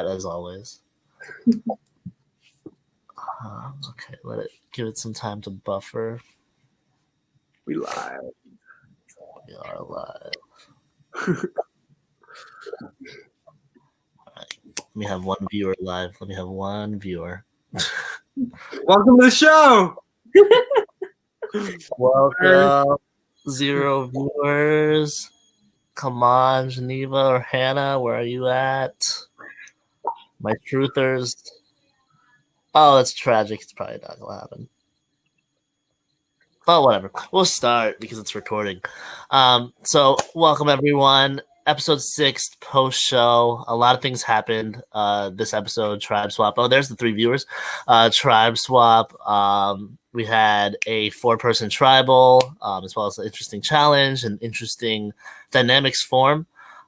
as always. Okay, give it some time to buffer. We live. We are live. All right. Let me have one viewer live. Welcome to the show. Welcome, 0 viewers. Come on, Geneva or Hannah, where are you at? My truthers. Oh, that's tragic. It's probably not going to happen. Oh, whatever. We'll start because it's recording. So, welcome everyone. Episode 6 post show. A lot of things happened this episode. Tribe swap. Oh, there's the 3 viewers. Tribe swap. We had a 4-person tribal, as well as an interesting challenge and interesting dynamics form,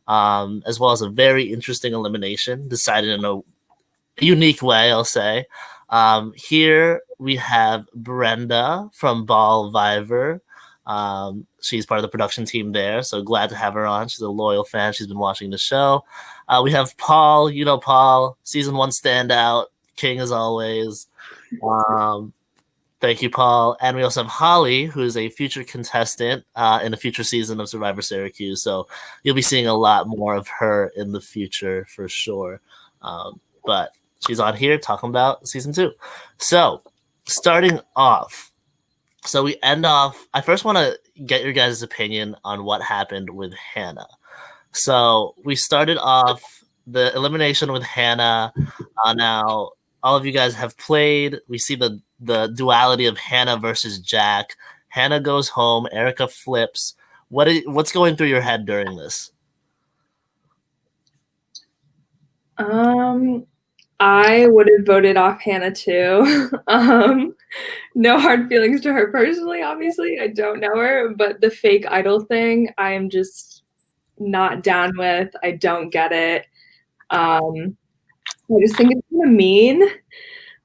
as well as a very interesting elimination decided in a unique way, I'll say. Here we have Brenda from Ball Viver. She's part of the production team there, so glad to have her on. She's a loyal fan. She's been watching the show. We have Paul. You know Paul, season 1 standout, king as always. Thank you, Paul. And we also have Holly, who is a future contestant in a future season of Syrvivor Syracuse. So you'll be seeing a lot more of her in the future for sure. But she's on here talking about season 2. So starting off, so we end off. I first want to get your guys' opinion on what happened with Hannah. So we started off the elimination with Hannah. Now all of you guys have played. We see the duality of Hannah versus Jack. Hannah goes home. Erica flips. What's going through your head during this? I would have voted off Hannah too. No hard feelings to her personally, obviously. I don't know her, but the fake idol thing, I am just not down with. I don't get it. I just think it's kind of mean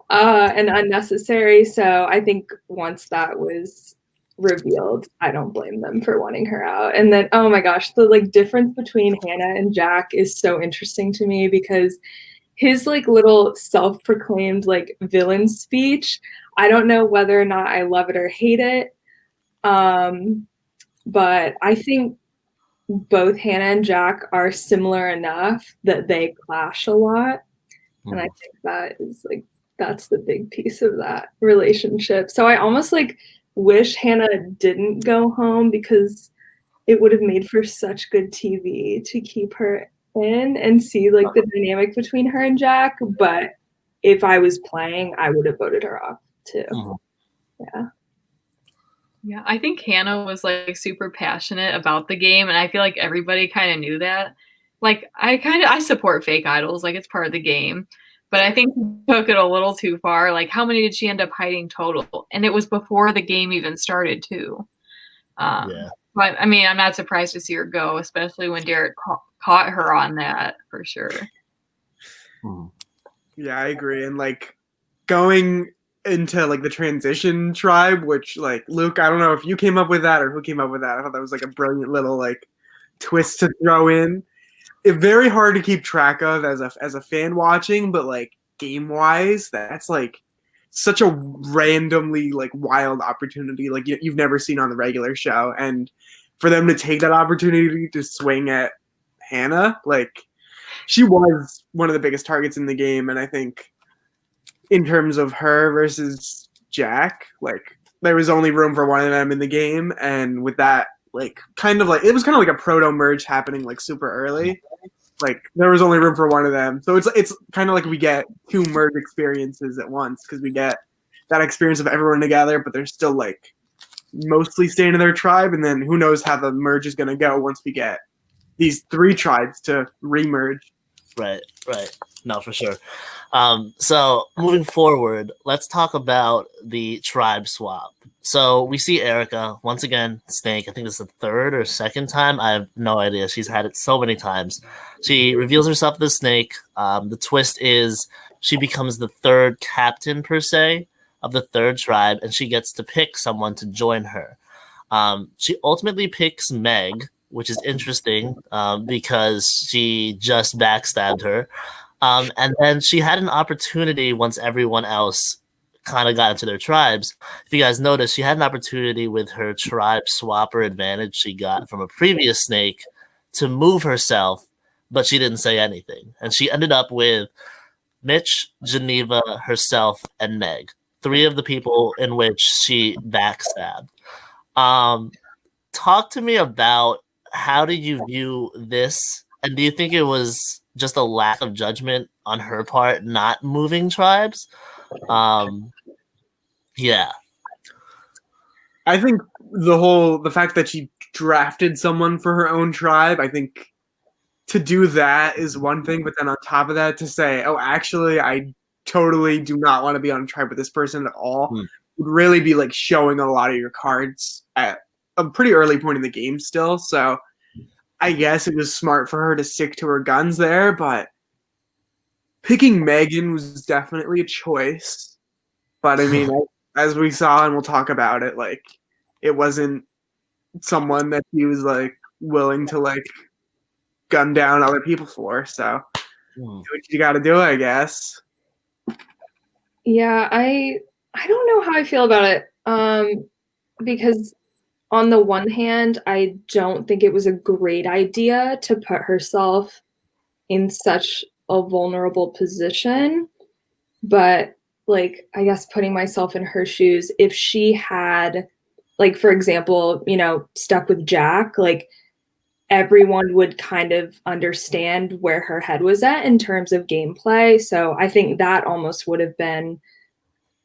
and unnecessary. So I think once that was revealed, I don't blame them for wanting her out. And then, oh my gosh, the difference between Hannah and Jack is so interesting to me because his little self-proclaimed villain speech, I don't know whether or not I love it or hate it. But I think both Hannah and Jack are similar enough that they clash a lot. And I think that is that's the big piece of that relationship. So I almost wish Hannah didn't go home because it would have made for such good TV to keep her in and see the dynamic between her and Jack. But if I was playing, I would have voted her off too. Yeah, I think Hannah was super passionate about the game, and I feel like everybody kind of knew that. I support fake idols, it's part of the game, but I think she took it a little too far. How many did she end up hiding total? And it was before the game even started too. But I mean, I'm not surprised to see her go, especially when Derek caught her on that for sure. Yeah, I agree. And going into the transition tribe, which Luke, I don't know if you came up with that or who came up with that. I thought that was a brilliant little twist to throw in. It's very hard to keep track of as a fan watching, but game wise, that's such a randomly wild opportunity you've never seen on the regular show. And for them to take that opportunity to swing at Hannah, she was one of the biggest targets in the game. And I think in terms of her versus Jack, there was only room for one of them in the game. And with that, it was kind of like a proto merge happening super early. There was only room for one of them. So it's kind of we get 2 merge experiences at once because we get that experience of everyone together, but they're still mostly staying in their tribe. And then who knows how the merge is going to go once we get these 3 tribes to re-merge. Right. No, for sure. So moving forward, let's talk about the tribe swap. So we see Erica once again, Snake. I think this is the 3rd or 2nd time. I have no idea. She's had it so many times. She reveals herself as Snake. The twist is she becomes the 3rd captain per se of the 3rd tribe, and she gets to pick someone to join her. She ultimately picks Meg, which is interesting because she just backstabbed her. And then she had an opportunity once everyone else kind of got into their tribes. If you guys noticed, she had an opportunity with her tribe swapper advantage she got from a previous snake to move herself, but she didn't say anything. And she ended up with Mitch, Geneva, herself, and Meg. 3 of the people in which she backstabbed. Talk to me about how did you view this, and do you think it was just a lack of judgment on her part not moving tribes? Yeah. I think the fact that she drafted someone for her own tribe, I think to do that is one thing, but then on top of that to say, oh, actually, I totally do not want to be on a tribe with this person at all, would really be like showing a lot of your cards at a pretty early point in the game still. So I guess it was smart for her to stick to her guns there, but picking Megan was definitely a choice. But I mean, as we saw, and we'll talk about it, like it wasn't someone that he was like willing to like gun down other people for. So do what you got to do, I guess. Yeah, I don't know how I feel about it. Because on the one hand, I don't think it was a great idea to put herself in such a vulnerable position. But like, I guess putting myself in her shoes, if she had, like, for example, stuck with Jack, like everyone would kind of understand where her head was at in terms of gameplay. So I think that almost would have been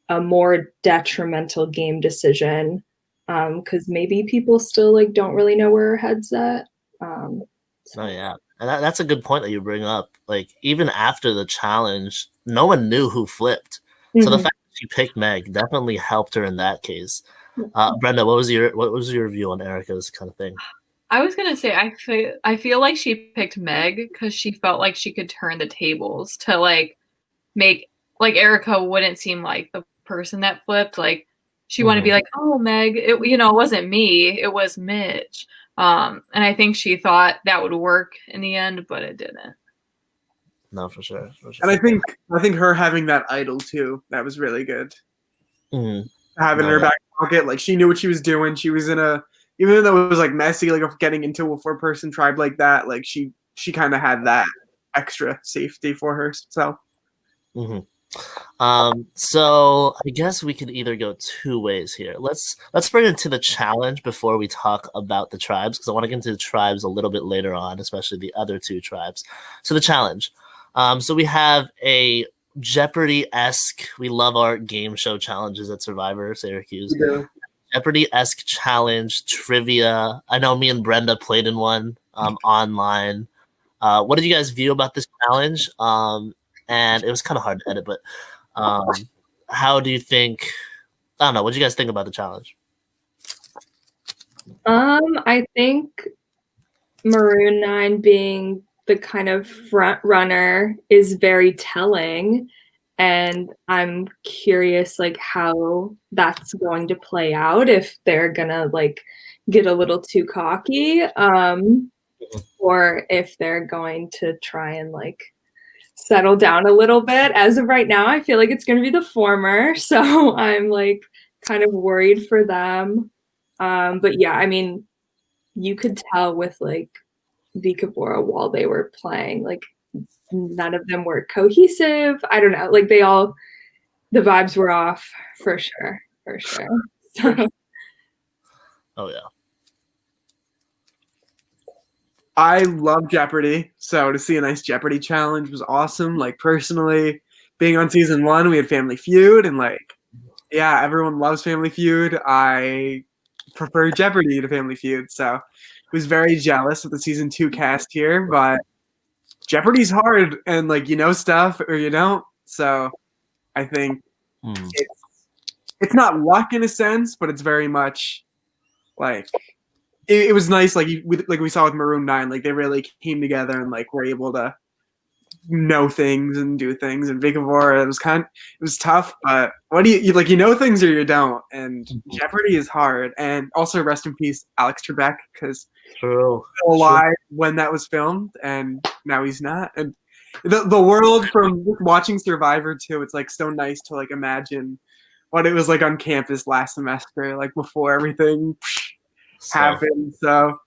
a more detrimental game decision, because maybe people still like don't really know where her head's at. Oh yeah, and that's a good point that you bring up. Like even after the challenge, no one knew who flipped. So the fact that she picked Meg definitely helped her in that case. Brenda, what was your view on Erica's kind of thing? I was gonna say I feel like she picked Meg because she felt like she could turn the tables to like make like Erica wouldn't seem like the person that flipped. Like she wanted to be like, oh, Meg, it wasn't me, it was Mitch. And I think she thought that would work in the end, but it didn't. No, for sure. And I think her having that idol too, that was really good. Having her back pocket, like she knew what she was doing. She was in even though it was like messy, like getting into a 4-person tribe like that, like she kind of had that extra safety for herself. So I guess we could either go 2 ways here. Let's bring it to the challenge before we talk about the tribes, because I want to get into the tribes a little bit later on, especially the other 2 tribes. So the challenge. So we have a Jeopardy-esque. We love our game show challenges at Syrvivor Syracuse. Jeopardy-esque challenge trivia. I know me and Brenda played in one online. What did you guys view about this challenge? And it was kind of hard to edit, but how do you think? I don't know. What do you guys think about the challenge? I think Maroon 9 being the kind of front runner is very telling, and I'm curious like how that's going to play out, if they're gonna like get a little too cocky, or if they're going to try and like settle down a little bit. As of right now, I feel like it's going to be the former, so I'm like kind of worried for them. But yeah, I mean, you could tell with like Vikabora while they were playing, like none of them were cohesive. I don't know, like the vibes were off for sure. So. Oh yeah. I love Jeopardy, so to see a nice Jeopardy challenge was awesome. Like personally, being on season 1, we had Family Feud, and like, yeah, everyone loves Family Feud. I prefer Jeopardy to Family Feud, so I was very jealous of the season 2 cast here. But Jeopardy's hard, and like stuff or you don't. So I think it's not luck in a sense, but it's very much like. It was nice, like we saw with Maroon 9, like they really came together and like were able to know things and do things. And Vikavora, it was tough, but what do you like? Things or you don't. And Jeopardy is hard. And also rest in peace, Alex Trebek, because he was still alive when that was filmed, and now he's not. And the world from watching Survivor too. It's like so nice to like imagine what it was like on campus last semester, like before everything happened. So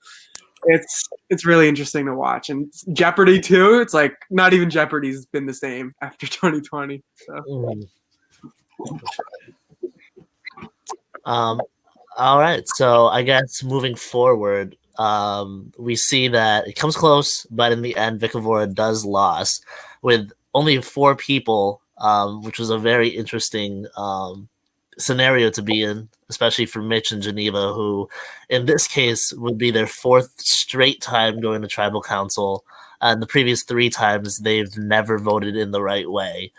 it's really interesting to watch. And Jeopardy too. It's like not even Jeopardy's been the same after 2020. So. All right. So I guess moving forward, we see that it comes close, but in the end, Vicavora does lose with only 4 people, which was a very interesting scenario to be in, especially for Mitch and Geneva, who in this case would be their 4th straight time going to tribal council. And the previous 3 times they've never voted in the right way.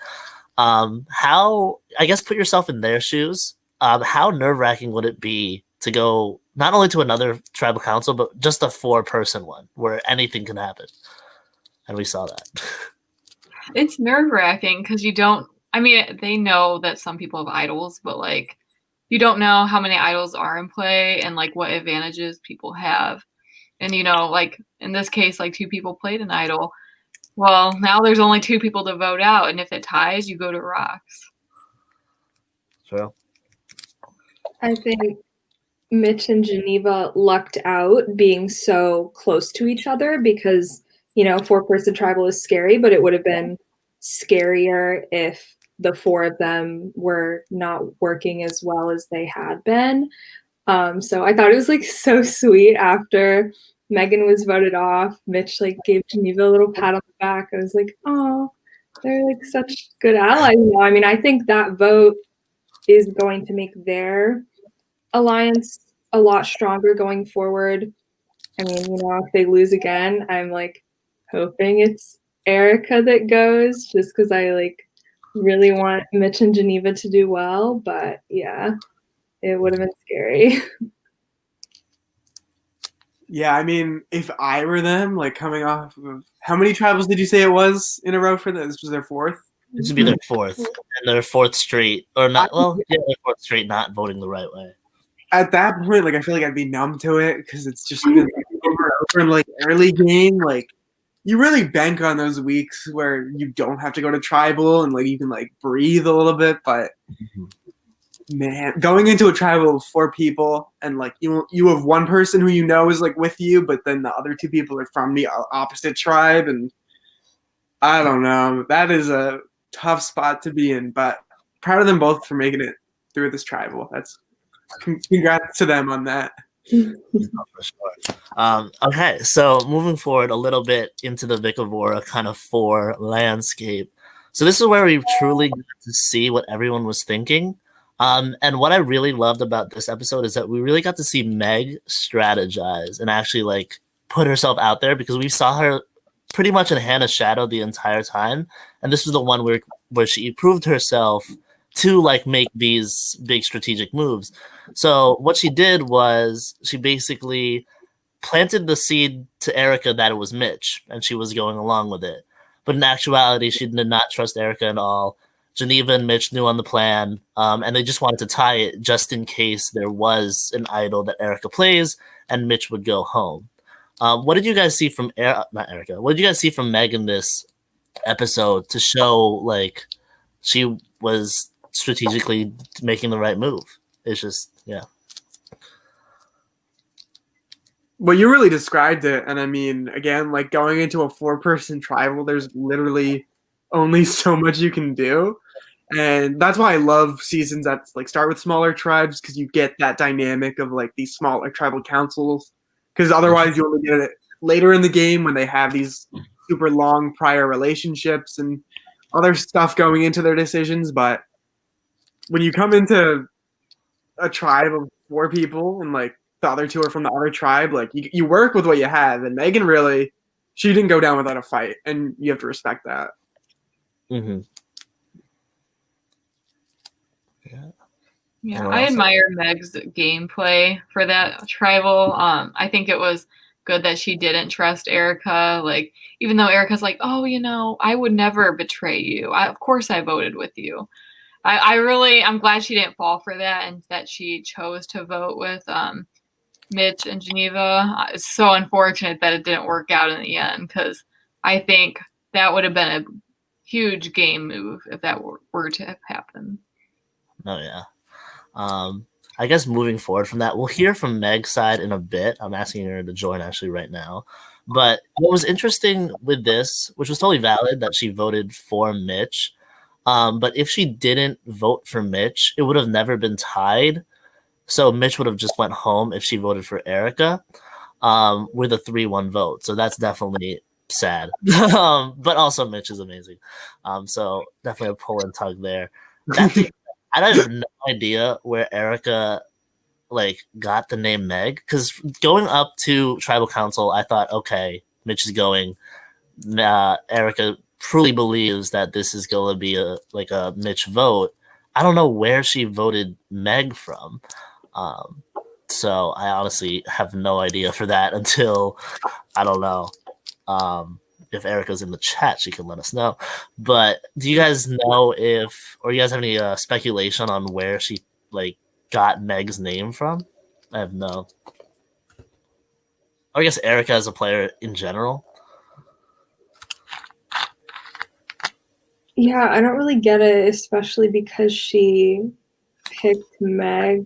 How, I guess, put yourself in their shoes. How nerve-wracking would it be to go not only to another tribal council, but just a 4-person one where anything can happen? And we saw that. It's nerve-wracking because you don't, I mean, they know that some people have idols, but like, you don't know how many idols are in play and like what advantages people have. And, you know, like in this case, like 2 people played an idol. Well, now there's only 2 people to vote out. And if it ties, you go to rocks. True. I think Mitch and Geneva lucked out being so close to each other because, you know, 4-person tribal is scary, but it would have been scarier if the 4 of them were not working as well as they had been. So I thought it was like so sweet after Megan was voted off. Mitch like gave Geneva a little pat on the back. I was like, oh, they're like such good allies now. I mean, I think that vote is going to make their alliance a lot stronger going forward. I mean, you know, if they lose again, I'm like hoping it's Erica that goes just because I like really want Mitch and Geneva to do well. But yeah, it would have been scary. Yeah, I mean, if I were them, like coming off of how many tribals did you say it was in a row for this? This was their 4th? This would be their 4th, and their 4th straight, or not, well, yeah, their 4th straight not voting the right way. At that point, like I feel like I'd be numb to it because it's just been over in like early game. Like you really bank on those weeks where you don't have to go to tribal and like you can like breathe a little bit. But man, going into a tribal of 4 people and like you have 1 person who you know is like with you, but then the other 2 people are from the opposite tribe, and I don't know. That is a tough spot to be in. But proud of them both for making it through this tribal. That's congrats to them on that. For sure. Okay, so moving forward a little bit into the Vicavora kind of 4 landscape. So this is where we truly got to see what everyone was thinking. And what I really loved about this episode is that we really got to see Meg strategize and actually like put herself out there, because we saw her pretty much in Hannah's shadow the entire time. And this was the one where she proved herself to like make these big strategic moves. So what she did was she basically planted the seed to Erica that it was Mitch, and she was going along with it. But in actuality, she did not trust Erica at all. Geneva and Mitch knew on the plan, and they just wanted to tie it just in case there was an idol that Erica plays and Mitch would go home. What did you guys see from not Erica? What did you guys see from Meg in this episode to show like she was strategically making the right move? It's just, yeah. Well, you really described it. And I mean, again, like going into a 4-person tribal, there's literally only so much you can do. And that's why I love seasons that like start with smaller tribes, because you get that dynamic of like these smaller tribal councils. Because otherwise you only get it later in the game when they have these super long prior relationships and other stuff going into their decisions. But when you come into a tribe of 4 people and like the other 2 are from the other tribe, like you work with what you have. And Megan really, she didn't go down without a fight, and you have to respect that. Mm-hmm. Yeah, I admire Meg's gameplay for that tribal. I think it was good that she didn't trust Erica. Like, even though Erica's like, oh, you know, I would never betray you. Of course I voted with you. I'm glad she didn't fall for that, and that she chose to vote with Mitch and Geneva. It's so unfortunate that it didn't work out in the end, because I think that would have been a huge game move if that were to happen. Oh yeah. I guess moving forward from that, we'll hear from Meg's side in a bit. I'm asking her to join actually right now. But what was interesting with this, which was totally valid, that she voted for Mitch. But if she didn't vote for Mitch, it would have never been tied. So Mitch would have just went home if she voted for Erica with a 3-1 vote. So that's definitely sad. But also Mitch is amazing. So definitely a pull and tug there. I have no idea where Erica got the name Meg, because going up to tribal council, I thought, okay, Mitch is going. Erica truly believes that this is going to be a Mitch vote. I don't know where she voted Meg from. So I honestly have no idea for that until, I don't know. If Erica's in the chat, she can let us know. But do you guys know or you guys have any speculation on where she got Meg's name from? I have no. Or I guess Erica as a player in general. Yeah, I don't really get it, especially because she picked Meg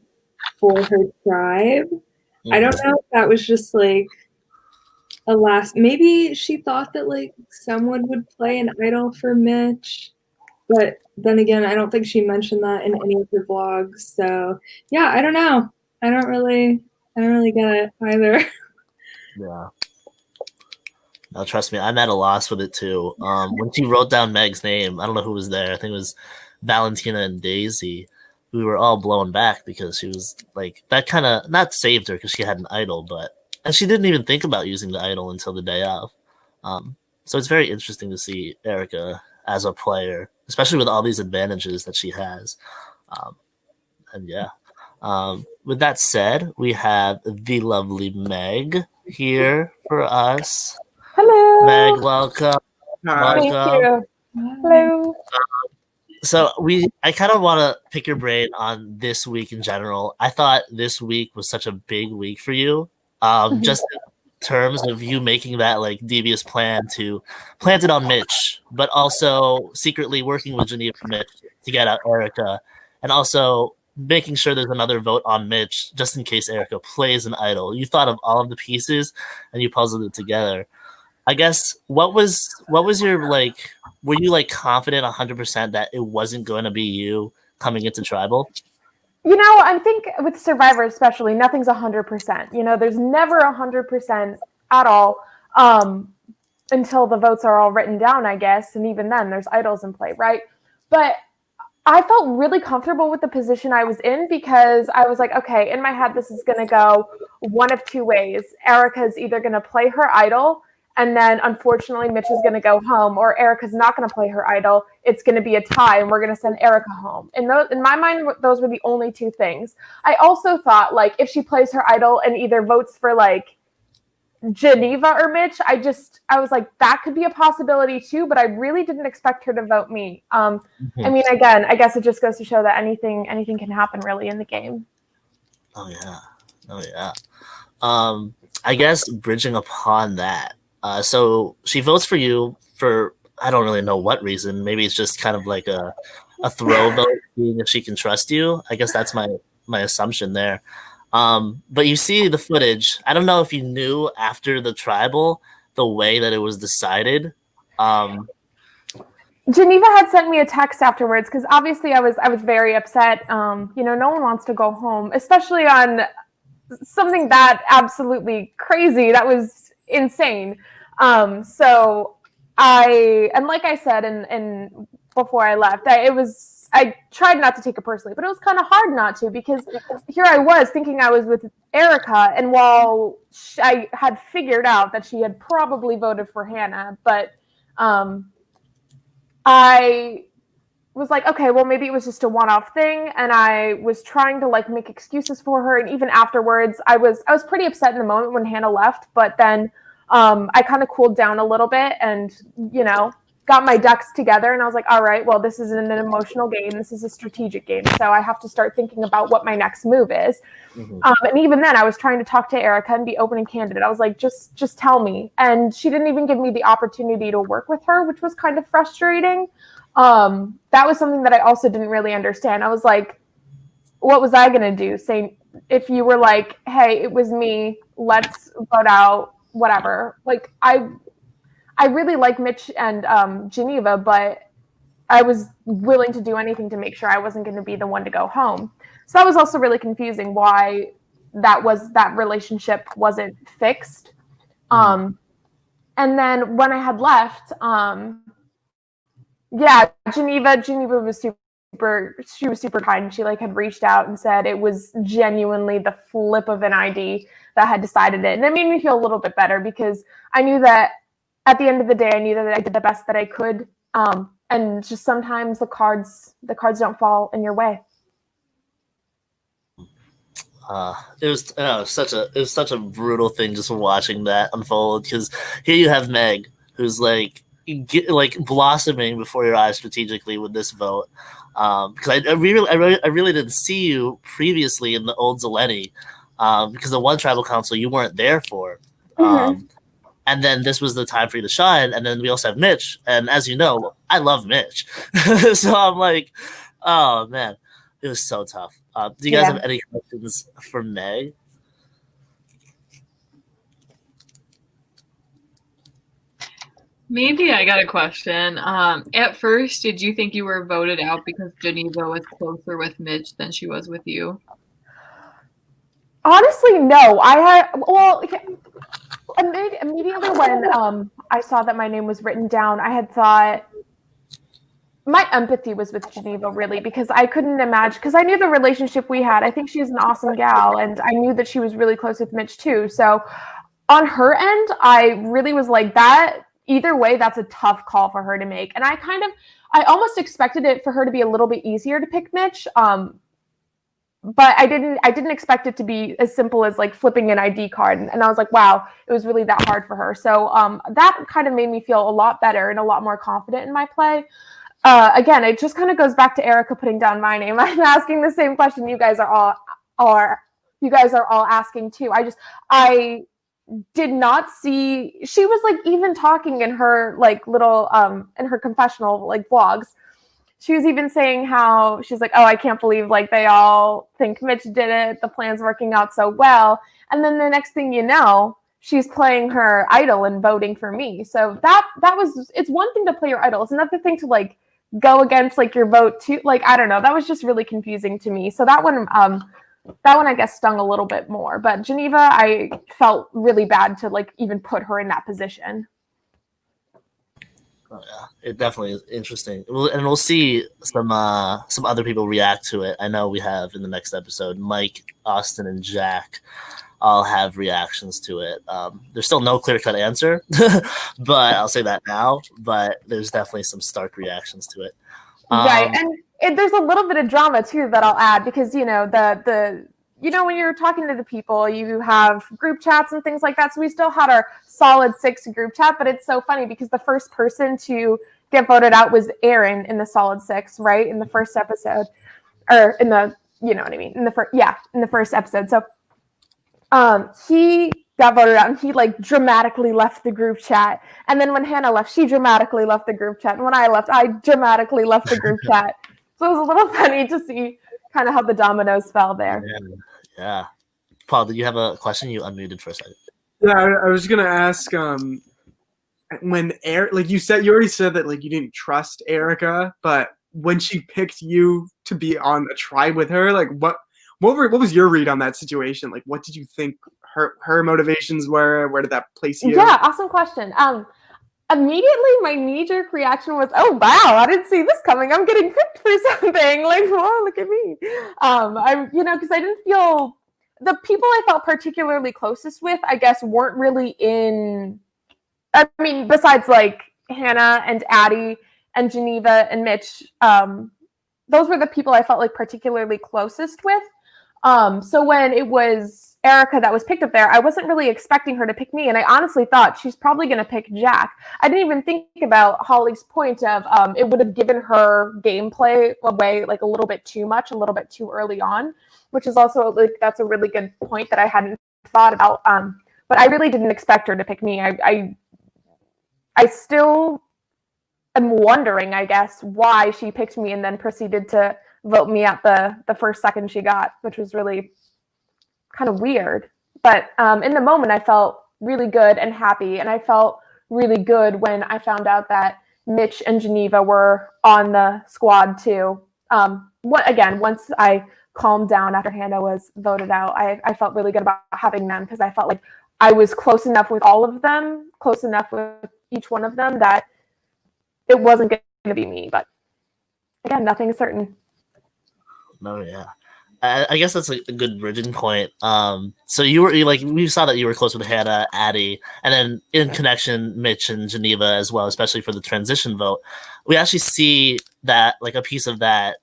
for her tribe. Mm-hmm. I don't know if that was just maybe she thought that someone would play an idol for Mitch, but then again, I don't think she mentioned that in any of her vlogs. So yeah, I don't know. I don't really get it either. Yeah. No, trust me, I'm at a loss with it too. When she wrote down Meg's name, I don't know who was there. I think it was Valentina and Daisy. We were all blown back because she was that kind of not saved her because she had an idol, and she didn't even think about using the idol until the day of. So it's very interesting to see Erica as a player, especially with all these advantages that she has. And yeah. With that said, we have the lovely Meg here for us. Hello. Meg, welcome. Thank you. Hello. So I kind of want to pick your brain on this week in general. I thought this week was such a big week for you. Just in terms of you making that devious plan to plant it on Mitch, but also secretly working with Geneva for Mitch to get out Erica, and also making sure there's another vote on Mitch just in case Erica plays an idol. You thought of all of the pieces and you puzzled it together. I guess what was your were you confident 100% that it wasn't going to be you coming into tribal? I think with Survivor especially, nothing's 100%. There's never 100% at all until the votes are all written down, I guess. And even then, there's idols in play, right? But I felt really comfortable with the position I was in because I was like, okay, in my head, this is going to go one of two ways. Erica's either going to play her idol, and then unfortunately, Mitch is going to go home, or Erica's not going to play her idol. It's going to be a tie, and we're going to send Erica home. And in my mind, those were the only two things. I also thought, if she plays her idol and either votes for Geneva or Mitch, I was like, that could be a possibility too, but I really didn't expect her to vote me. I mean, again, I guess it just goes to show that anything can happen really in the game. Oh yeah. I guess bridging upon that, so she votes for you for, I don't really know what reason. Maybe it's just kind of like a throw vote, seeing if she can trust you. I guess that's my assumption there. But you see the footage. I don't know if you knew after the tribal the way that it was decided. Geneva had sent me a text afterwards because obviously I was very upset. No one wants to go home, especially on something that absolutely crazy. That was insane. So like I said, and before I left, I tried not to take it personally, but it was kind of hard not to because here I was thinking I was with Erica, and while I had figured out that she had probably voted for Hannah, but I was like, okay, well, maybe it was just a one-off thing, and I was trying to make excuses for her, and even afterwards, I was pretty upset in the moment when Hannah left, but then I kind of cooled down a little bit, and got my ducks together, and I was like, all right, well, this isn't an emotional game. This is a strategic game. So I have to start thinking about what my next move is. Mhm. And even then, I was trying to talk to Erica and be open and candid. I was like, just tell me. And she didn't even give me the opportunity to work with her, which was kind of frustrating. That was something that I also didn't really understand. I was like, what was I going to do? Saying, if you were like, hey, it was me, let's vote out, whatever. Like, I really like Mitch and Geneva, but I was willing to do anything to make sure I wasn't going to be the one to go home. So that was also really confusing why that relationship wasn't fixed. And then when I had left, Geneva was super kind. She like had reached out and said it was genuinely the flip of an ID that had decided it. And it made me feel a little bit better because I knew that at the end of the day, I knew that I did the best that I could. And just sometimes the cards don't fall in your way. It was such a brutal thing just watching that unfold, because here you have Meg, who's like blossoming before your eyes strategically with this vote. Because I really didn't see you previously in the old Zeleny, because the one tribal council you weren't there for. And then this was the time for you to shine. And then we also have Mitch. And as you know, I love Mitch. So I'm like, oh, man, it was so tough. Do you guys have any questions for Meg? Maybe I got a question. At first, did you think you were voted out because Geneva was closer with Mitch than she was with you? Honestly, no. Immediately when I saw that my name was written down, I had thought my empathy was with Geneva, really, because I couldn't imagine, because I knew the relationship we had. I think she's an awesome gal, and I knew that she was really close with Mitch too. So on her end, I really was like, that either way, that's a tough call for her to make. And I almost expected it for her to be a little bit easier to pick Mitch. But I didn't expect it to be as simple as like flipping an ID card. And I was like, wow, it was really that hard for her. So that kind of made me feel a lot better and a lot more confident in my play. Again, it just kind of goes back to Erica putting down my name. I'm asking the same question you guys are all asking too. I did not see, she was like even talking in her like little in her confessional like vlogs. She was even saying how she's like, oh, I can't believe like they all think Mitch did it. The plan's working out so well. And then the next thing you know, she's playing her idol and voting for me. So it's one thing to play your idol. It's another thing to like go against like your vote too. Like, I don't know. That was just really confusing to me. So that one I guess stung a little bit more. But Geneva, I felt really bad to like even put her in that position. Oh, yeah, it definitely is interesting, and we'll see some other people react to it. I know we have in the next episode, Mike, Austin, and Jack all have reactions to it. There's still no clear-cut answer, but I'll say that now. But there's definitely some stark reactions to it. Right, and there's a little bit of drama too that I'll add, because you know when you're talking to the people, you have group chats and things like that. So we still had our solid 6 group chat, but it's so funny because the first person to get voted out was Aaron in the solid 6, right? In the first episode, or in the, you know what I mean? In the first episode. So he got voted out and he like dramatically left the group chat. And then when Hannah left, she dramatically left the group chat. And when I left, I dramatically left the group chat. So it was a little funny to see kind of how the dominoes fell there. Yeah. Paul, did you have a question? You unmuted for a second. Yeah, I was gonna ask. When like you already said that like you didn't trust Erica, but when she picked you to be on a tribe with her, like what was your read on that situation? Like, what did you think her motivations were? Where did that place you? Yeah, awesome question. Immediately my knee-jerk reaction was, oh wow, I didn't see this coming. I'm getting picked for something. Like, oh, look at me. Because I didn't feel the people I felt particularly closest with, I guess, weren't really in. I mean, besides like Hannah and Addie and Geneva and Mitch, those were the people I felt like particularly closest with. So when it was Erica that was picked up there, I wasn't really expecting her to pick me, and I honestly thought she's probably going to pick Jack. I didn't even think about Holly's point of it would have given her gameplay away like a little bit too much, a little bit too early on, which is also like that's a really good point that I hadn't thought about. But I really didn't expect her to pick me. I still am wondering, I guess, why she picked me and then proceeded to vote me at the first second she got, which was really kind of weird. But in the moment, I felt really good and happy, and I felt really good when I found out that Mitch and Geneva were on the squad too. Once I calmed down after Hannah was voted out, I felt really good about having them because I felt like I was close enough with all of them, close enough with each one of them that it wasn't going to be me. But again, nothing is certain. No, yeah. I guess that's a good bridging point. So we saw that you were close with Hannah, Addie, and then in connection, Mitch and Geneva as well, especially for the transition vote. We actually see that, like a piece of that,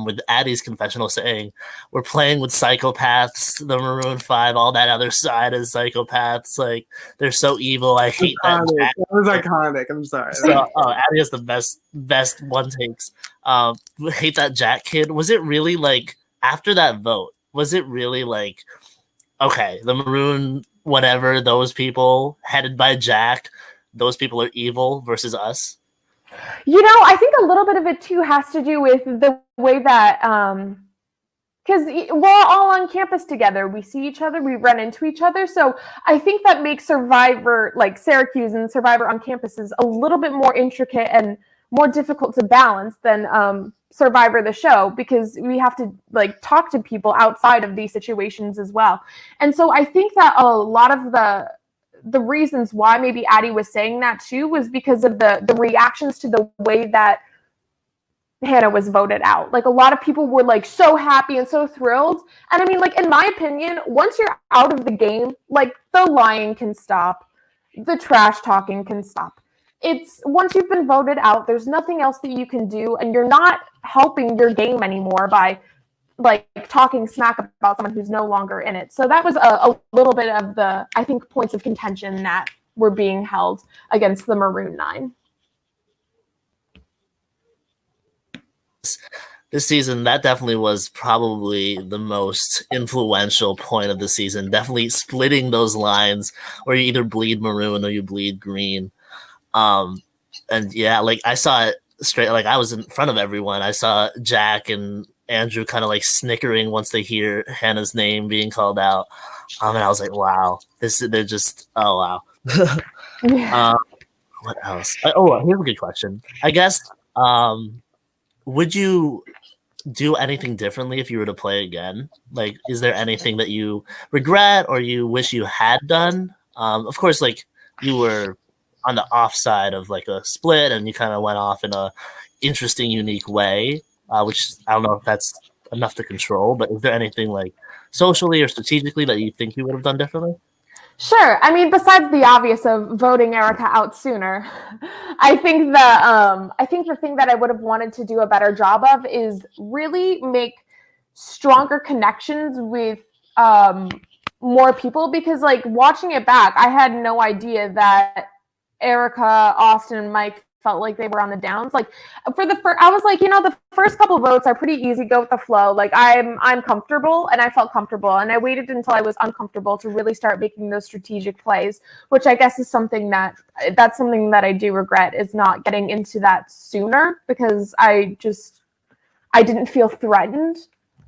with Addie's confessional saying, "We're playing with psychopaths, the Maroon 5, all that other side is psychopaths. Like they're so evil. I hate that." That was iconic. I'm sorry. So, Addie has the best one takes. Hate that Jack kid. Was it really like after that vote? Was it really like, okay, the Maroon whatever, those people headed by Jack, those people are evil versus us? I think a little bit of it too has to do with the way that because we're all on campus together, we see each other, we run into each other, so I think that makes Survivor, like Syracuse and Survivor on campuses, a little bit more intricate and more difficult to balance than Survivor the show, because we have to like talk to people outside of these situations as well. And so I think that a lot of the reasons why maybe Addie was saying that too was because of the reactions to the way that Hannah was voted out. Like a lot of people were like so happy and so thrilled. And I mean, like in my opinion, once you're out of the game, like the lying can stop, the trash talking can stop. It's once you've been voted out, there's nothing else that you can do, and you're not helping your game anymore by like talking smack about someone who's no longer in it. So that was a little bit of the, I think, points of contention that were being held against the Maroon 9. This season, that definitely was probably the most influential point of the season. Definitely splitting those lines where you either bleed maroon or you bleed green. And yeah, like I saw it straight, like I was in front of everyone. I saw Jack and Andrew kind of like snickering once they hear Hannah's name being called out. And I was like, wow, they're just, oh, wow. Yeah. What else? Oh, here's a good question. I guess, would you do anything differently if you were to play again? Like, is there anything that you regret or you wish you had done? Of course, like you were on the offside of like a split and you kind of went off in a interesting, unique way, which I don't know if that's enough to control, but is there anything like socially or strategically that you think you would have done differently? Sure. I mean, besides the obvious of voting Erica out sooner, I think the thing that I would have wanted to do a better job of is really make stronger connections with more people, because like watching it back, I had no idea that Erica, Austin, and Mike felt like they were on the downs. Like for the first, I was like, the first couple votes are pretty easy, go with the flow. Like I'm comfortable, and I felt comfortable, and I waited until I was uncomfortable to really start making those strategic plays, which I guess is something that I do regret, is not getting into that sooner, because I didn't feel threatened,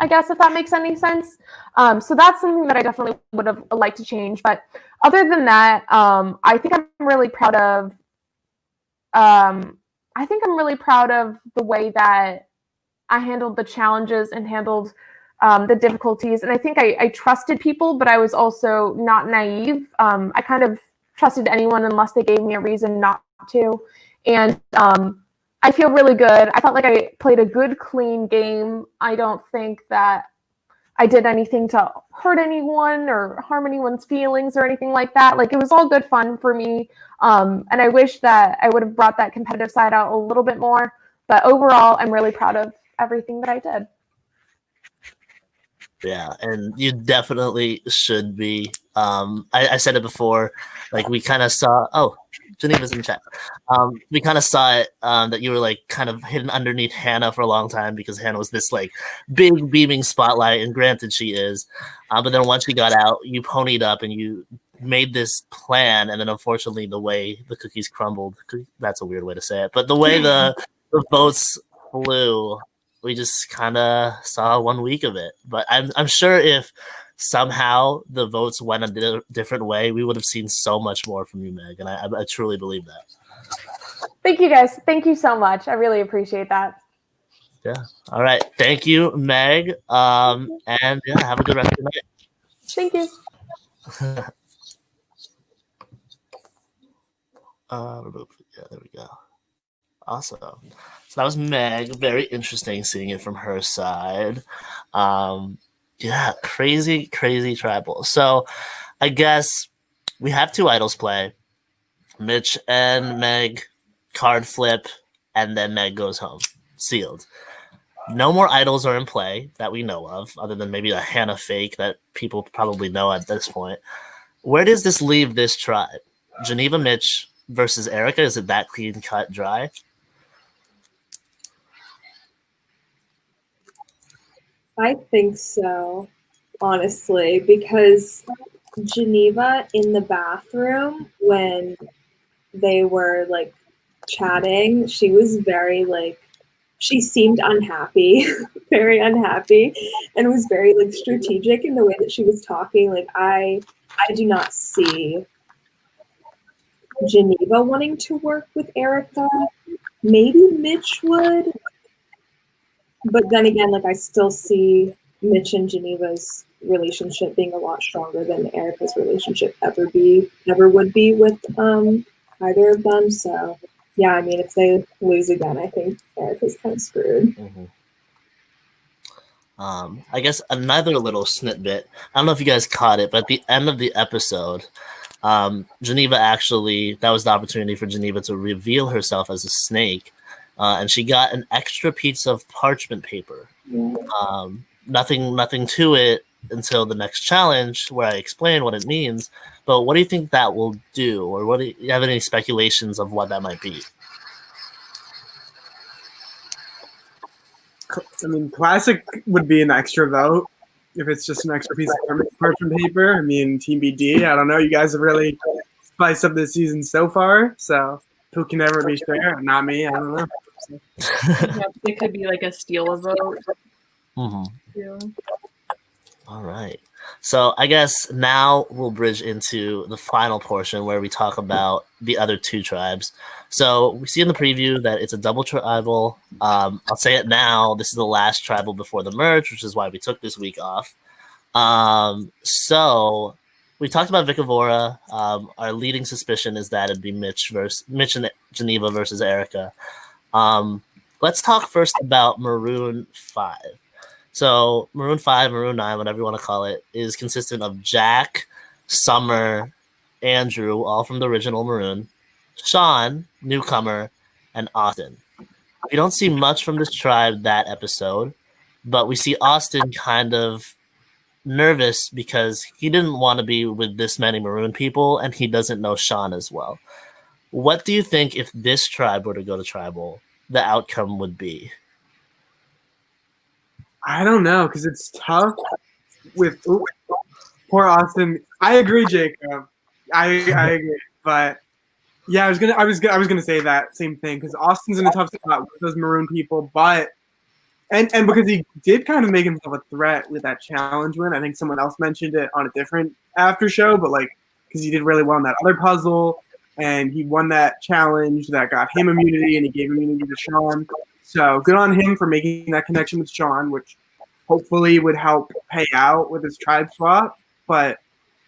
I guess, if that makes any sense. So that's something that I definitely would have liked to change. But other than that, I think I'm really proud of the way that I handled the challenges and handled the difficulties. And I think I trusted people, but I was also not naive. I kind of trusted anyone unless they gave me a reason not to. And I feel really good. I felt like I played a good, clean game. I don't think that I did anything to hurt anyone or harm anyone's feelings or anything like that. Like, it was all good fun for me. And I wish that I would have brought that competitive side out a little bit more. But overall, I'm really proud of everything that I did. Yeah, and you definitely should be. I said it before, like we kind of saw. Oh, Geneva's in chat. We kind of saw it that you were like kind of hidden underneath Hannah for a long time because Hannah was this like big beaming spotlight, and granted she is, but then once you got out, you ponied up and you made this plan, and then unfortunately the way the cookies crumbled. That's a weird way to say it, but the way the votes flew. We just kind of saw 1 week of it. But I'm sure if somehow the votes went a different way, we would have seen so much more from you, Meg. And I truly believe that. Thank you, guys. Thank you so much. I really appreciate that. Yeah. All right. Thank you, Meg. And yeah, have a good rest of the night. Thank you. Yeah, there we go. Awesome. So that was Meg. Very interesting seeing it from her side. Yeah, crazy tribal. So I guess we have 2 idols play. Mitch and Meg card flip, and then Meg goes home. Sealed. No more idols are in play that we know of, other than maybe a Hannah fake that people probably know at this point. Where does this leave this tribe? Geneva Mitch versus Erica? Is it that clean cut dry? I think so, honestly, because Geneva in the bathroom when they were like chatting, she was very like, she seemed unhappy, very unhappy, and was very like strategic in the way that she was talking. Like I do not see Geneva wanting to work with Erica. Maybe Mitch would. But then again, like I still see Mitch and Geneva's relationship being a lot stronger than Erica's relationship ever would be with either of them. So yeah, I mean, if they lose again, I think Erica's kind of screwed. Mm-hmm. I guess another little snippet. I don't know if you guys caught it, but at the end of the episode, Geneva actually, that was the opportunity for Geneva to reveal herself as a snake. And she got an extra piece of parchment paper. Yeah. Nothing to it until the next challenge where I explain what it means. But what do you think that will do? Or what do you have any speculations of what that might be? I mean, classic would be an extra vote if it's just an extra piece of parchment paper. I mean, Team BD, I don't know. You guys have really spiced up this season so far. So who can ever be sure? Not me. I don't know. Yeah, it could be like a steal a vote. Mm-hmm. Yeah. All right. So I guess now we'll bridge into the final portion where we talk about the other 2 tribes. So we see in the preview that it's a double tribal. I'll say it now. This is the last tribal before the merge, which is why we took this week off. So we talked about Vicavora. Our leading suspicion is that it'd be Mitch and Geneva versus Erica. Let's talk first about Maroon 5. So Maroon 5, Maroon 9, whatever you want to call it, is consistent of Jack, Summer, Andrew, all from the original Maroon, Sean, newcomer, and Austin. We don't see much from this tribe that episode, but we see Austin kind of nervous because he didn't want to be with this many Maroon people, and he doesn't know Sean as well. What do you think if this tribe were to go to tribal, the outcome would be? I don't know, because it's tough with poor Austin. I agree, Jacob. I agree, but yeah, I was gonna say that same thing because Austin's in a tough spot with those Maroon people, but and because he did kind of make himself a threat with that challenge win. I think someone else mentioned it on a different after show, but like because he did really well in that other puzzle and he won that challenge that got him immunity and he gave immunity to Sean. So good on him for making that connection with Sean, which hopefully would help pay out with his tribe swap. But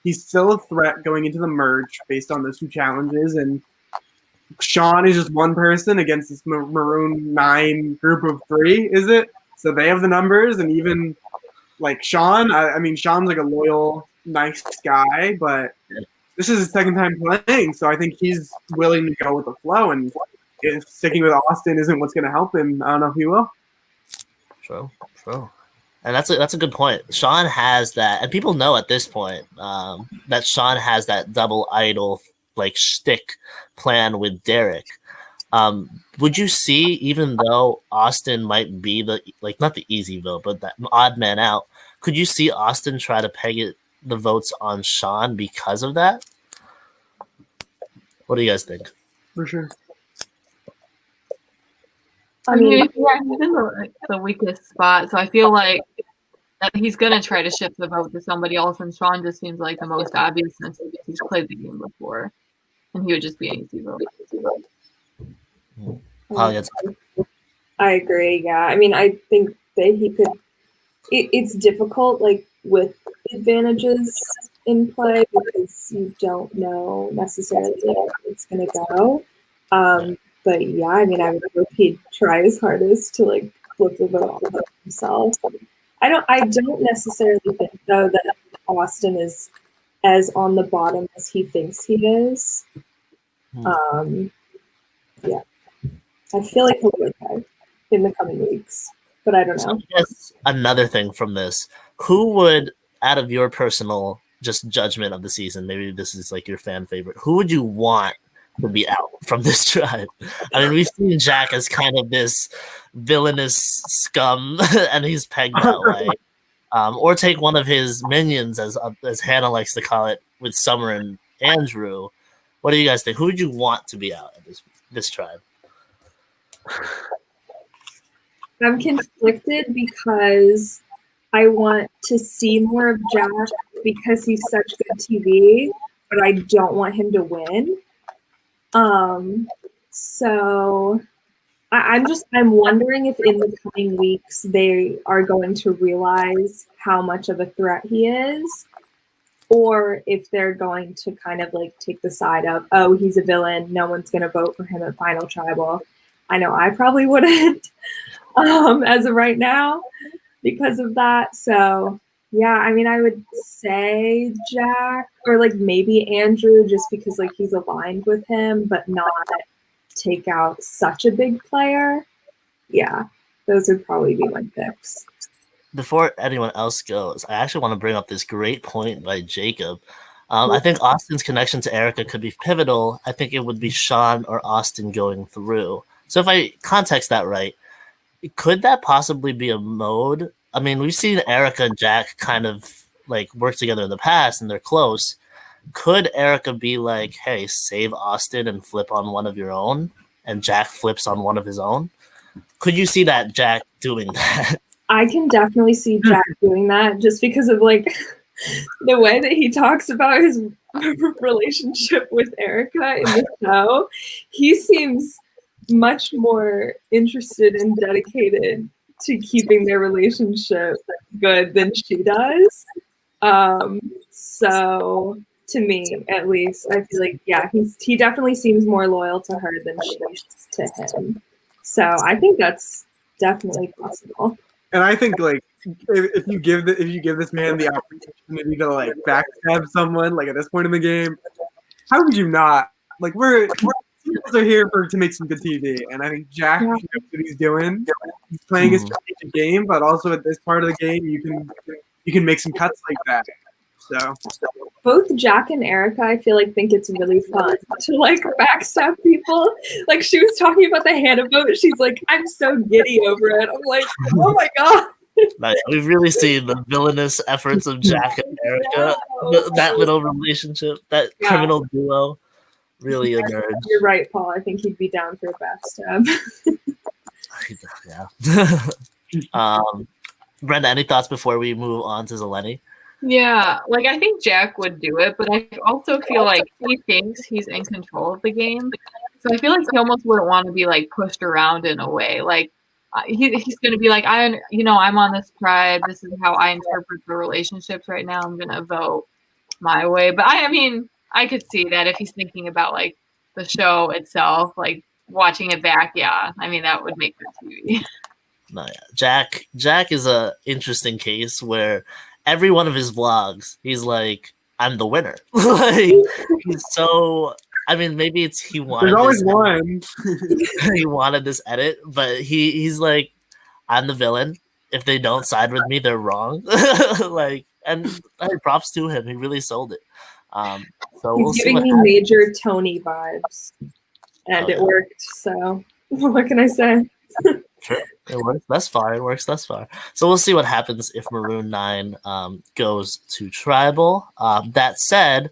he's still a threat going into the merge based on those 2 challenges. And Sean is just one person against this Maroon 9 group of 3, is it? So they have the numbers. And even like Sean, I mean, Sean's like a loyal, nice guy, but this is his second time playing. So I think he's willing to go with the flow. And if sticking with Austin isn't what's going to help him, I don't know if he will. True. And that's a good point. Sean has that, and people know at this point that Sean has that double idol like shtick plan with Derek. Would you see, even though Austin might be the not the easy vote, but that odd man out, could you see Austin try to peg the votes on Sean because of that? What do you guys think? For sure. I mean, he's in the weakest spot, so I feel like that he's gonna try to shift the vote to somebody else, and Sean just seems like the most obvious since he's played the game before, and he would just be an easy vote. I agree. Yeah, I mean, I think that he could. It's difficult, like with advantages in play, because you don't know necessarily how it's gonna go. But yeah, I mean, I would hope he'd try his hardest to like flip the vote on himself. I don't necessarily think though that Austin is as on the bottom as he thinks he is. Yeah, I feel like he'll be okay in the coming weeks, but I don't know. So I guess another thing from this, who would, out of your personal just judgment of the season, maybe this is like your fan favorite, who would you want to be out from this tribe? I mean, we've seen Jack as kind of this villainous scum, and he's pegged that way. Or take one of his minions, as Hannah likes to call it, with Summer and Andrew. What do you guys think? Who would you want to be out of this tribe? I'm conflicted because I want to see more of Jack because he's such good TV, but I don't want him to win. So I'm wondering if in the coming weeks they are going to realize how much of a threat he is, or if they're going to kind of like take the side of, oh, he's a villain, no one's going to vote for him at Final Tribal. I know I probably wouldn't as of right now because of that. So yeah, I mean, I would say Jack or like maybe Andrew, just because like he's aligned with him, but not take out such a big player. Yeah, those would probably be my picks. Before anyone else goes, I actually want to bring up this great point by Jacob. I think Austin's connection to Erica could be pivotal. I think it would be Sean or Austin going through. So if I context that right, could that possibly be a mode? I mean, we've seen Erica and Jack kind of like work together in the past and they're close. Could Erica be like, hey, save Austin and flip on one of your own, and Jack flips on one of his own? Could you see that Jack doing that? I can definitely see Jack doing that just because of like the way that he talks about his relationship with Erica in the show. He seems much more interested and dedicated to keeping their relationship good than she does. So to me, at least, I feel like, yeah, he definitely seems more loyal to her than she is to him. So I think that's definitely possible. And I think like if you give this man the opportunity to like backstab someone like at this point in the game, how could you not? Like we're here to make some good TV, and I think Jack knows what he's doing. He's playing a strategic game, but also at this part of the game, you can make some cuts like that. So both Jack and Erica, I feel like, think it's really fun to like backstab people. Like she was talking about the Hannah vote, she's like, I'm so giddy over it. I'm like, oh my god. We've really seen the villainous efforts of Jack and Erica. That little relationship, that criminal duo, really emerged. You're right, Paul. I think he'd be down for a backstab. Yeah. Brenda, any thoughts before we move on to Zeleny? Yeah, like I think Jack would do it, but I also feel like he thinks he's in control of the game. So I feel like he almost wouldn't want to be like pushed around in a way. Like he's going to be like, I'm on this tribe. This is how I interpret the relationships right now. I'm going to vote my way. But I mean, I could see that if he's thinking about like the show itself, like watching it back. Yeah, I mean that would make good TV. No, yeah. Jack is a interesting case where every one of his vlogs, he's like, I'm the winner. Like he's so. I mean, maybe it's he wanted. There's always one. He wanted this edit, but he's like, I'm the villain. if they don't side with me, they're wrong. Like, and props to him. He really sold it. So we'll He's see giving what me happens. major Tony vibes, and it worked. So what can I say? Sure. It works thus far. It works thus far. So we'll see what happens if Maroon 9 goes to Tribal. That said,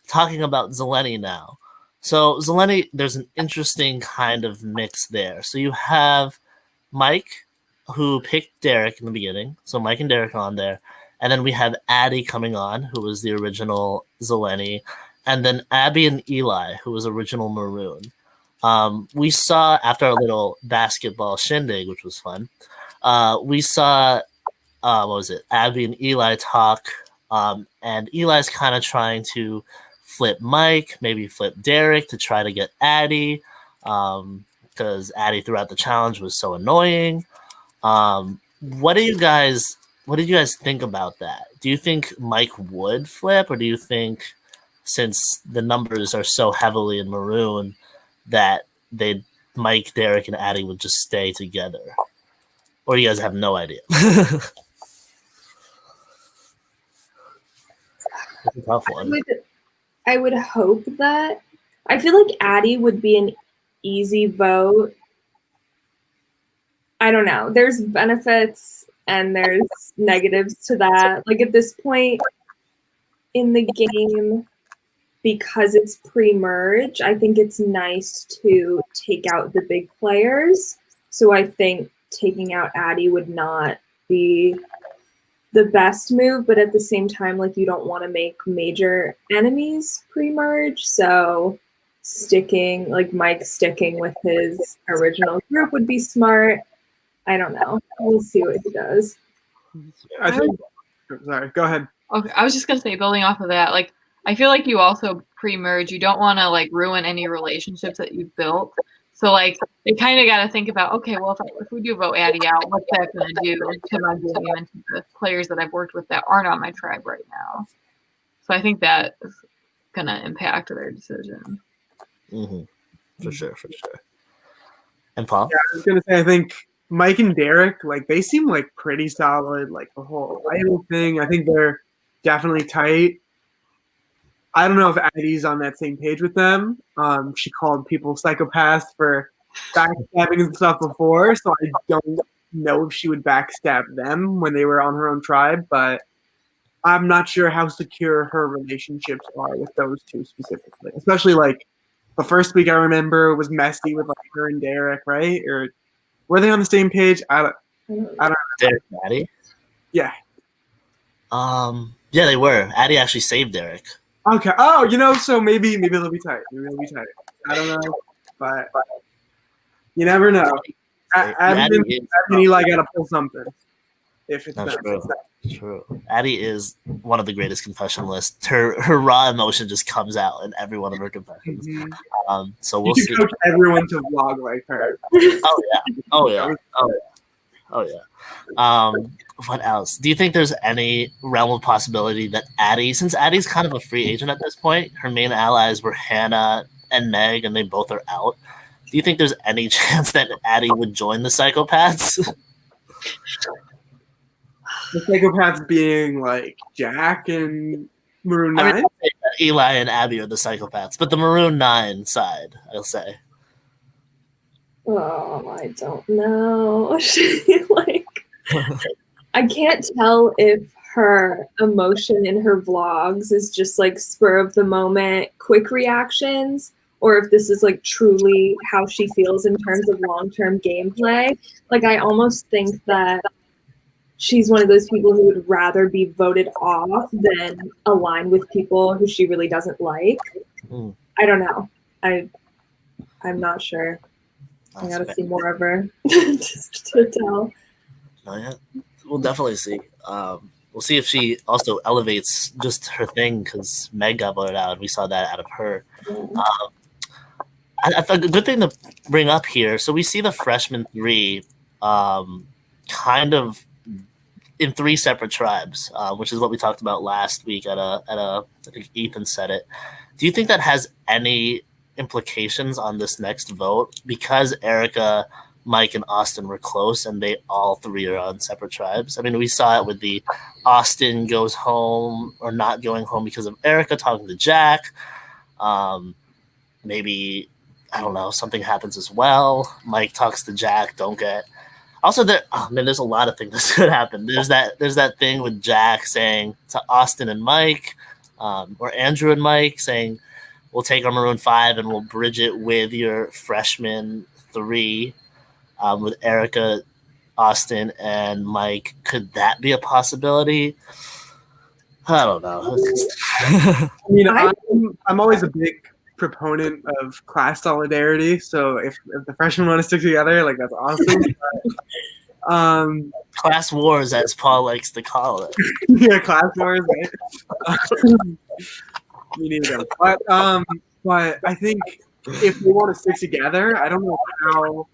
talking about Zeleny now. So Zeleny, there's an interesting kind of mix there. So you have Mike, who picked Derek in the beginning. So Mike and Derek are on there. And then we have Addie coming on, who was the original Zeleny. And then Abby and Eli, who was original Maroon. We saw, after our little basketball shindig, which was fun, we saw, what was it, Abby and Eli talk, and Eli's kind of trying to flip Mike, maybe flip Derek to try to get Addie, because Addie throughout the challenge was so annoying. What did you guys think about that? Do you think Mike would flip, or do you think, since the numbers are so heavily in Maroon, that Mike, Derek, and Addie would just stay together? Or you guys have no idea? It's a tough one. I would hope that. I feel like Addie would be an easy vote. I don't know. There's benefits and there's negatives to that. Like at this point in the game, because it's pre-merge, I think it's nice to take out the big players. So I think taking out Addie would not be the best move, but at the same time, like you don't want to make major enemies pre-merge. So Mike sticking with his original group would be smart. I don't know. We'll see what he does. Sorry, go ahead. Okay, I was just gonna say, building off of that, like I feel like you also pre-merge. You don't want to like ruin any relationships that you've built. So like you kind of got to think about, okay, well if we do vote Addie out, what's that going to do to my game and to the players that I've worked with that aren't on my tribe right now? So I think that is going to impact their decision. Mm-hmm. For sure. And Paul? Yeah, I was gonna say, I think Mike and Derek, like they seem like pretty solid. Like the whole idol thing, I think they're definitely tight. I don't know if Addie's on that same page with them. She called people psychopaths for backstabbing and stuff before, so I don't know if she would backstab them when they were on her own tribe, but I'm not sure how secure her relationships are with those two specifically. Especially like the first week I remember was messy with like her and Derek, right? Or were they on the same page? I don't know. Derek and Addie? Yeah. Yeah, they were. Addie actually saved Derek. Okay. Oh, so maybe they'll be tight. I don't know, but you never know. Abby and Eli gotta pull something. If it's not. True. Addie is one of the greatest confessionalists. Her raw emotion just comes out in every one of her confessions. Mm-hmm. So we'll you see. Coach everyone to vlog like her. Oh yeah. What else? Do you think there's any realm of possibility that Addie, since Addie's kind of a free agent at this point, her main allies were Hannah and Meg, and they both are out. Do you think there's any chance that Addie would join the psychopaths? The psychopaths being like Jack and Maroon 9? I mean, Eli and Abby are the psychopaths, but the Maroon 9 side, I'll say. Oh, I don't know. I can't tell if her emotion in her vlogs is just like spur of the moment, quick reactions, or if this is like truly how she feels in terms of long-term gameplay. Like I almost think that she's one of those people who would rather be voted off than align with people who she really doesn't like. I don't know. I'm not sure. I gotta see more of her just to tell. Oh, yeah. We'll definitely see. We'll see if she also elevates just her thing, because Meg got voted out. We saw that out of her. I thought a good thing to bring up here. So we see the freshman 3 kind of in 3 separate tribes, which is what we talked about last week I think Ethan said it. Do you think that has any implications on this next vote? Because Erica Mike and Austin were close, and they all three are on separate tribes. I mean, we saw it with the Austin goes home or not going home because of Erica talking to Jack. Maybe, I don't know, something happens as well. Mike talks to Jack, don't get. Also, there's a lot of things that could happen. There's that thing with Jack saying to Austin and Mike, or Andrew and Mike saying, we'll take our Maroon 5 and we'll bridge it with your freshman 3, with Erica, Austin, and Mike. Could that be a possibility? I don't know. I mean, I'm always a big proponent of class solidarity. So if the freshmen want to stick together, like that's awesome. But, class wars, as Paul likes to call it. yeah, class wars. Right? We need them. But I think if they want to stick together, I don't know how.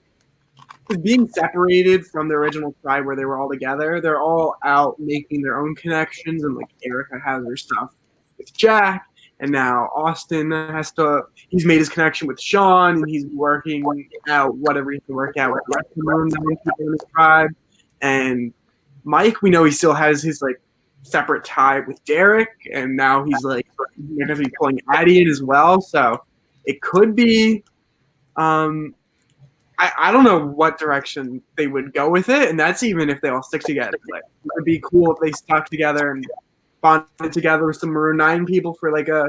Being separated from the original tribe where they were all together, they're all out making their own connections, and like Erica has her stuff with Jack, and now Austin he's made his connection with Sean, and he's working out whatever he can work out with the rest of the Maroon 9 people in his tribe. And Mike, we know he still has his like separate tie with Derek, and now he's like going to be pulling Addie in as well, so it could be. I don't know what direction they would go with it, and that's even if they all stick together. Like, it would be cool if they stuck together and bonded together with some Maroon 9 people for like a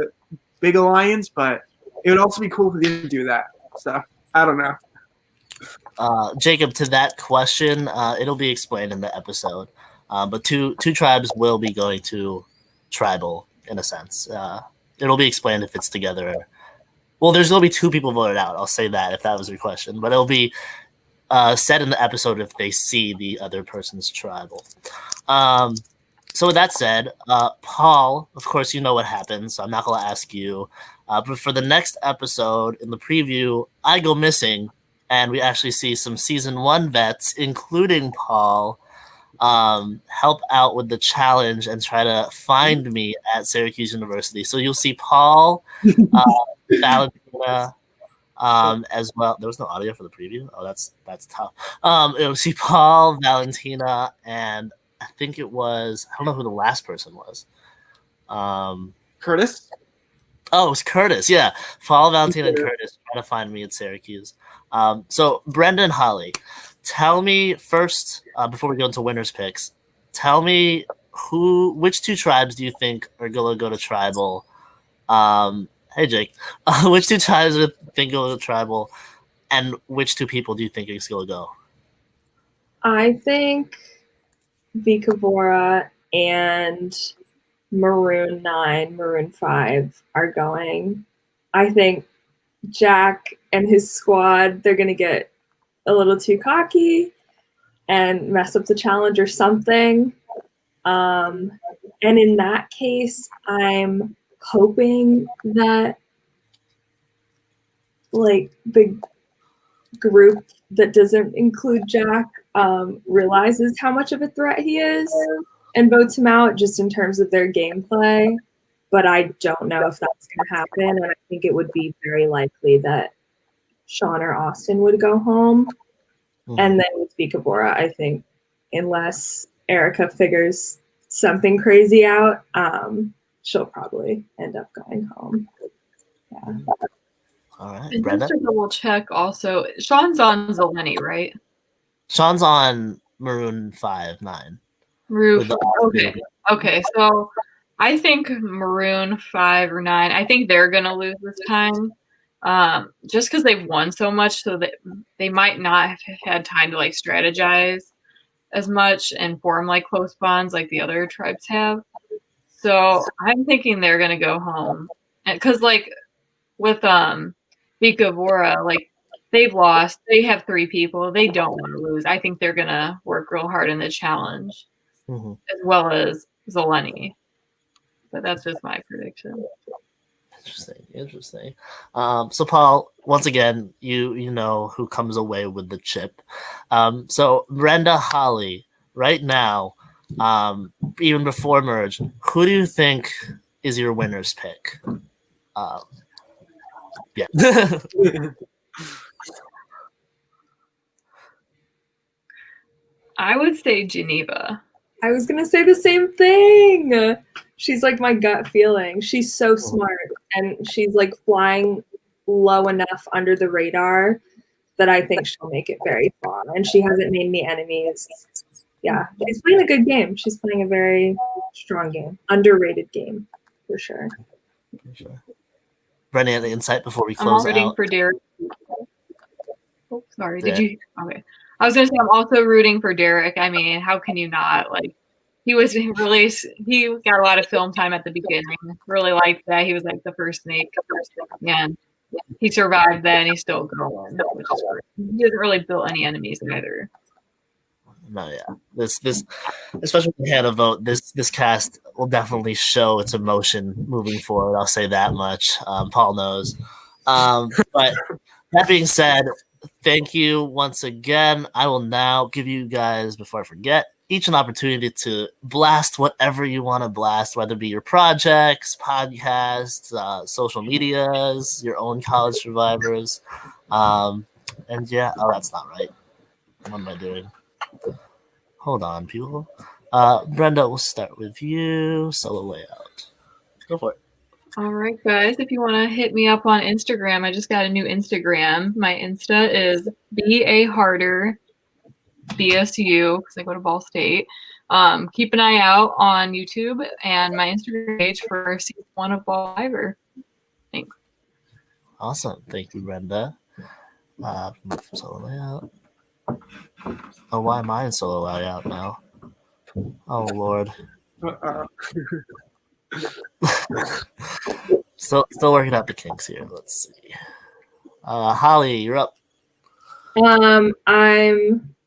big alliance, but it would also be cool for them to do that. So I don't know. Jacob, to that question, it'll be explained in the episode. But two tribes will be going to tribal in a sense. It'll be explained if it's together. Well, there's going to be 2 people voted out. I'll say that if that was your question. But it'll be said in the episode if they see the other person's tribal. So with that said, Paul, of course, you know what happens. So I'm not going to ask you. But for the next episode, in the preview, I go missing. And we actually see some season 1 vets, including Paul, help out with the challenge and try to find me at Syracuse University. So you'll see Paul, Valentina, as well. There was no audio for the preview. Oh, that's tough. You'll see Paul, Valentina, and I think it was, I don't know who the last person was. Curtis? Oh, it was Curtis. Yeah, Paul, Valentina, and Curtis try to find me at Syracuse. So Brenda and Holly, tell me first, before we go into winners picks, tell me which 2 tribes do you think are gonna go to tribal? Hey Jake, which 2 tribes do you think go to tribal, and which 2 people do you think is gonna go? I think Vikavora and Maroon 9, Maroon 5 are going. I think Jack and his squad, they're going to get a little too cocky and mess up the challenge or something. And in that case, I'm hoping that like the group that doesn't include Jack realizes how much of a threat he is and votes him out just in terms of their gameplay. But I don't know if that's going to happen, and I think it would be very likely that Sean or Austin would go home. Mm-hmm. And then with Vikavora, I think unless Erica figures something crazy out, she'll probably end up going home. Yeah. All right, and Brenda? just to double check also, Sean's on Zeleny, right? Sean's on Maroon 5, 9. Maroon 5. Okay, so I think Maroon 5 or 9, I think they're going to lose this time. Just because they've won so much, so that they might not have had time to like strategize as much and form like close bonds like the other tribes have. So I'm thinking they're going to go home. Because like with Vikavora, like they've lost. They have 3 people. They don't want to lose. I think they're going to work real hard in the challenge, as well as Zeleny. But that's just my prediction. Interesting. So Paul, once again, you know who comes away with the chip. So Brenda, Holly, right now, even before merge, who do you think is your winner's pick? Yeah. I would say Geneva. I was gonna say the same thing. She's like my gut feeling. She's so smart, and she's like flying low enough under the radar that I think she'll make it very far. And she hasn't made any enemies. Yeah, she's playing a good game. She's playing a very strong game, underrated game for sure. Brennan, any insight before we I'm close also rooting out? for Derek. Oh, sorry. Did Yeah. you? Okay. I was gonna say I'm also rooting for Derek. I mean, how can you not? Like, he got a lot of film time at the beginning. Really liked that. He was like the first snake, and he survived that, and he's still going, which is great. He hasn't really built any enemies either. No, yeah. This especially when we had a vote, this cast will definitely show its emotion moving forward. I'll say that much. Paul knows. But that being said, thank you once again. I will now give you guys, before I forget, each an opportunity to blast whatever you want to blast, whether it be your projects, podcasts, social medias, your own college survivors. And yeah, oh, that's not right. What am I doing? Hold on, people. Brenda, we'll start with you. Solo layout. Go for it. All right, guys. If you want to hit me up on Instagram, I just got a new Instagram. My Insta is BA BSU, because I go to Ball State. Keep an eye out on YouTube and my Instagram page for season 1 of Ball Survivor. Thanks. Awesome. Thank you, Brenda. Solo layout. Oh, why am I in solo layout now? Oh, Lord. Still working out the kinks here. Let's see. Holly, you're up. I'm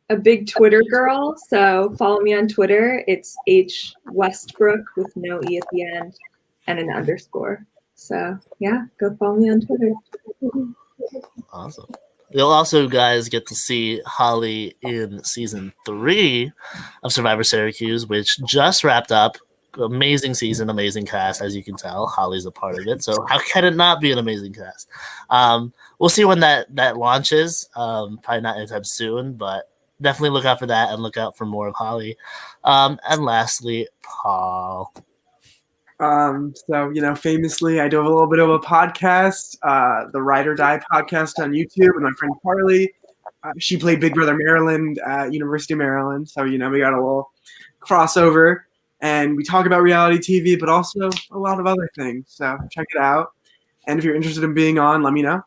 a big Twitter girl, so follow me on Twitter. It's H Westbrook with no E at the end and an underscore. So yeah, go follow me on Twitter. Awesome. You'll also, guys, get to see Holly in season 3 of Syrvivor Syracuse, which just wrapped up. Amazing season, amazing cast, as you can tell. Holly's a part of it, so how can it not be an amazing cast? We'll see when that launches. Probably not anytime soon, but definitely look out for that and look out for more of Holly. And lastly, Paul. So, famously, I do have a little bit of a podcast, the Ride or Die podcast on YouTube with my friend Carly. She played Big Brother Maryland at University of Maryland. So, we got a little crossover. And we talk about reality TV, but also a lot of other things. So check it out. And if you're interested in being on, let me know.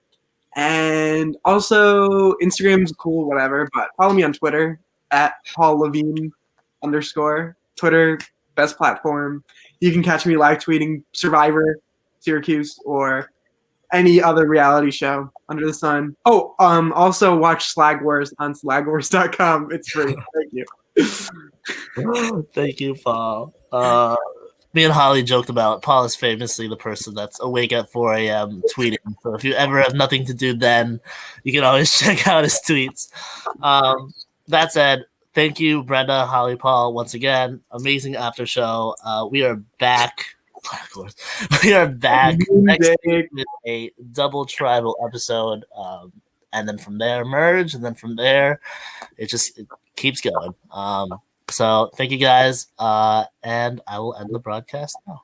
And also, Instagram's cool, whatever. But follow me on Twitter at Paul Levine _ Twitter, best platform. You can catch me live tweeting Syrvivor Syracuse or any other reality show under the sun. Oh, also watch Slag Wars on slagwars.com. It's free. Thank you. Thank you, Paul. Me and Holly joked about Paul is famously the person that's awake at 4 a.m. tweeting. So if you ever have nothing to do then, you can always check out his tweets. That said, thank you, Brenda, Holly, Paul, once again. Amazing after show. We are back. Of course. We are back next week with a double tribal episode. And then from there, merge. And then from there, it keeps going. So thank you guys. And I will end the broadcast now.